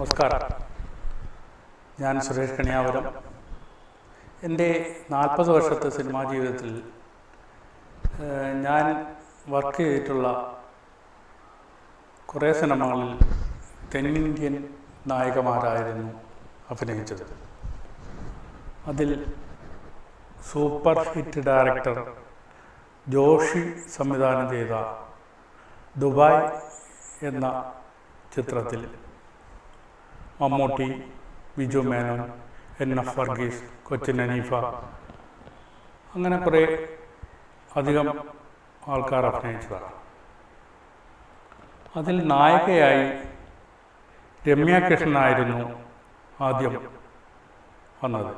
നമസ്കാരം. ഞാൻ സുരേഷ് കണിയാപുരം. എൻ്റെ 40 വർഷത്തെ സിനിമാ ജീവിതത്തിൽ ഞാൻ വർക്ക് ചെയ്തിട്ടുള്ള കുറേ സിനിമകളിൽ തെന്നിന്ത്യൻ നായികമാരായിരുന്നു അഭിനയിച്ചത്. അതിൽ സൂപ്പർ ഹിറ്റ് ഡയറക്ടർ ജോഷി സംവിധാനം ചെയ്ത ദുബായ് എന്ന ചിത്രത്തിൽ മമ്മൂട്ടി, ബിജു മേനോൻ, NF വർഗീസ്, കൊച്ചിൻ ഹനീഫ, അങ്ങനെ കുറേ അധികം ആൾക്കാർ അഭിനയിച്ചതാണ്. അതിൽ നായികയായി രമ്യ കൃഷ്ണനായിരുന്നു ആദ്യം വന്നത്.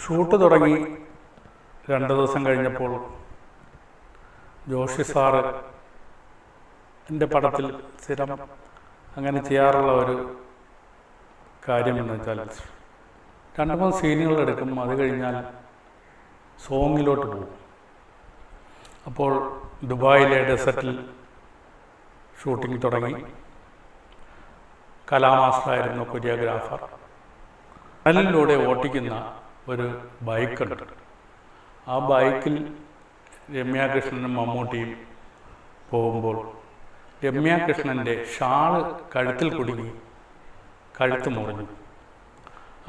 ഷൂട്ട് തുടങ്ങി 2 ദിവസം കഴിഞ്ഞപ്പോൾ ജോഷി സാറ് എൻ്റെ പടത്തിൽ സ്ഥിരം അങ്ങനെ ചെയ്യാറുള്ള ഒരു കാര്യമെന്ന് വെച്ചാൽ 2-3 സീനുകളെടുക്കും, അത് കഴിഞ്ഞാൽ സോങ്ങിലോട്ട് പോകും. അപ്പോൾ ദുബായിലെ ഡെസർട്ടിൽ ഷൂട്ടിംഗ് തുടങ്ങി. കലാമാസ്റ്ററായിരുന്നു കൊറിയോഗ്രാഫർ. ടണലിലൂടെ ഓട്ടിക്കുന്ന ഒരു ബൈക്കുണ്ട്. ആ ബൈക്കിൽ രമ്യാകൃഷ്ണനും മമ്മൂട്ടിയും പോകുമ്പോൾ രമ്യാകൃഷ്ണൻ്റെ ഷാള് കഴുത്തിൽ കുടുങ്ങി കഴുത്ത് മുറിഞ്ഞു.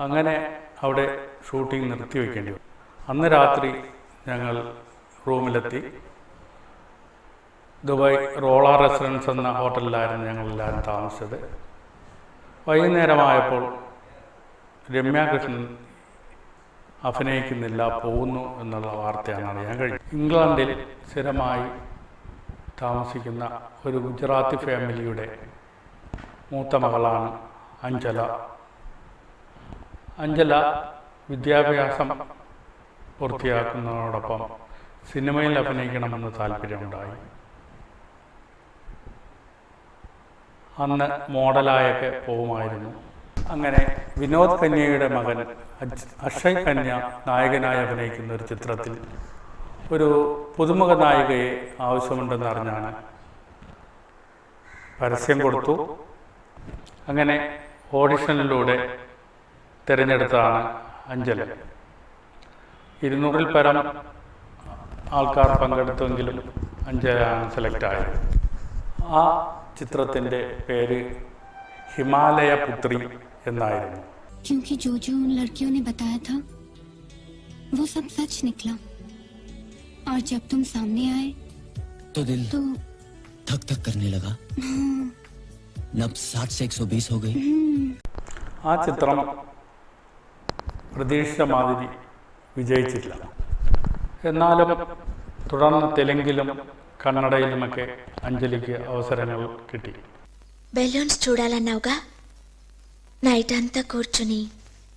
അങ്ങനെ അവിടെ ഷൂട്ടിംഗ് നിർത്തിവെക്കേണ്ടി വന്നു. അന്ന് രാത്രി ഞങ്ങൾ റൂമിലെത്തി. ദുബായ് റോള റെസിഡൻസ് എന്ന ഹോട്ടലിലായിരുന്നു ഞങ്ങളെല്ലാവരും താമസിച്ചത്. വൈകുന്നേരമായപ്പോൾ രമ്യാകൃഷ്ണൻ അഭിനയിക്കുന്നില്ല, പോകുന്നു എന്നുള്ള വാർത്തയാണ് അറിയാൻ കഴിഞ്ഞത്. ഇംഗ്ലണ്ടിൽ സ്ഥിരമായി താമസിക്കുന്ന ഒരു ഗുജറാത്തി ഫാമിലിയുടെ മൂത്ത മകളാണ് അഞ്ജല. അഞ്ജല വിദ്യാഭ്യാസം പൂർത്തിയാക്കുന്നതോടൊപ്പം സിനിമയിൽ അഭിനയിക്കണമെന്ന് താല്പര്യമുണ്ടായി. അന്ന് മോഡലായൊക്കെ പോകുമായിരുന്നു. അങ്ങനെ വിനോദ് കന്യയുടെ മകൻ അക്ഷയ് കന്യ നായകനായി അഭിനയിക്കുന്ന ഒരു ചിത്രത്തിൽ ഒരു പുതുമുഖ നായികയെ ആവശ്യമുണ്ടെന്ന് അറിഞ്ഞാണ് പരസ്യം കൊടുത്തു. അങ്ങനെ ഓഡിഷനിലൂടെ തിരഞ്ഞെടുത്താണ് അഞ്ജല. 200-ൽ പരം ആൾക്കാർ പങ്കെടുത്തെങ്കിലും അഞ്ജലയാണ് സെലക്ട് ആയത്. ആ ചിത്രത്തിൻ്റെ പേര് ഹിമാലയ പുത്രി എന്നായിരുന്നു. क्योंकि जो जो उन लड़कियों ने बताया था वो सब सच निकला और जब तुम सामने आए तो दिल धक धक करने लगा. नब्ज 60 से 120 हो गई. ആ ചിത്രം പ്രതീക്ഷിച്ച മാതിരി വിജയിച്ചില്ല. എന്നാലും തുടർന്ന് തെലുങ്കിലും കന്നഡയിലുമൊക്കെ അഞ്ജലിക്ക് അവസരങ്ങൾ കിട്ടി. బెలూన్స్ చూడాలన్నావుగా, నైట్ అంతా కూర్చుని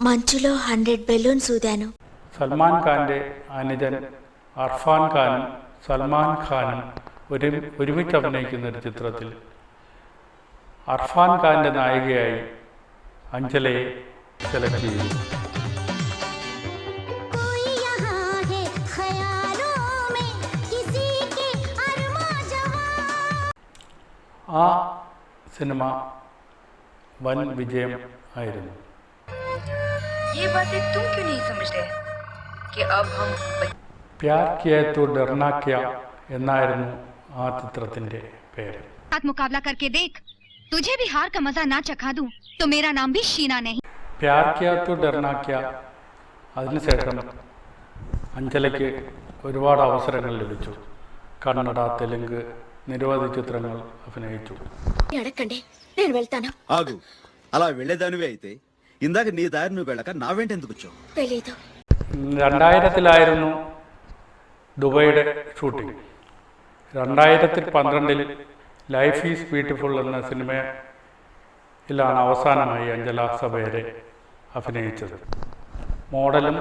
మంచులో 100 బెలూన్స్ ఊదాను. സൽമാൻ ഖാൻ്റെ അനുജൻ അർഫാൻ ഖാനും സൽമാൻ ഖാനും ഒരുമിച്ച് അഭിനയിക്കുന്ന ഒരു ചിത്രത്തിൽ അർഫാൻ ഖാൻ്റെ നായികയായി അഞ്ജലയെ സെലക്ട് ചെയ്തു. ആ സിനിമ വൻ വിജയം ആയിരുന്നു. പ്യാർ കിയ തോ ഡർനാ ക്യാ എന്നായിരുന്നു ആ ചിത്രത്തിൻ്റെ പേര്. मुकाबला करके देख, तुझे भी हार का मजा ना चखा दूं तो मेरा नाम भी शीना नहीं. പ്യാർ കിയ തോ ഡർനാ ക്യാ അതിനുശേഷം അഞ്ജലയ്ക്ക് ഒരുപാട് അവസരങ്ങൾ ലഭിച്ചു. കന്നഡ, തെലുങ്ക് నిరవధి చిత్రങ്ങൾ అభినయించు. అడగండి, నేను వెళ్తాను. ఆగు, అలా వెళ్ళేదానివే అయితే ఇందాక నీ దారి నువ్వు వెళ్ళక నా వెంట ఎందుకు వచ్చావు? తెలీదు. 2000-ലായിരുന്നു ദുബൈയുടെ ഷൂട്ടിംഗ്. 2012-ൽ ലൈഫ് ഈസ് ബ്യൂട്ടിഫുൾ എന്ന സിനിമയിലാണ് അവസാനമായി അഞ്ജല സബേരെ അഭിനയിച്ചത്. മോഡലും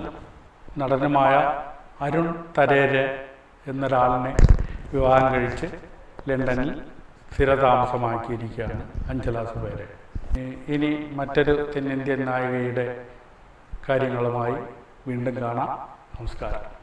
നടനുമായ അരുൺ തരേരെ എന്നൊരാളിനെ വിവാഹം കഴിച്ച് ലണ്ടനിൽ സ്ഥിരതാമസമാക്കിയിരിക്കുകയാണ് അഞ്ജല സബേരെ. ഇനി മറ്റൊരു തെന്നിന്ത്യൻ നായികയുടെ കാര്യങ്ങളുമായി വീണ്ടും കാണാം. നമസ്കാരം.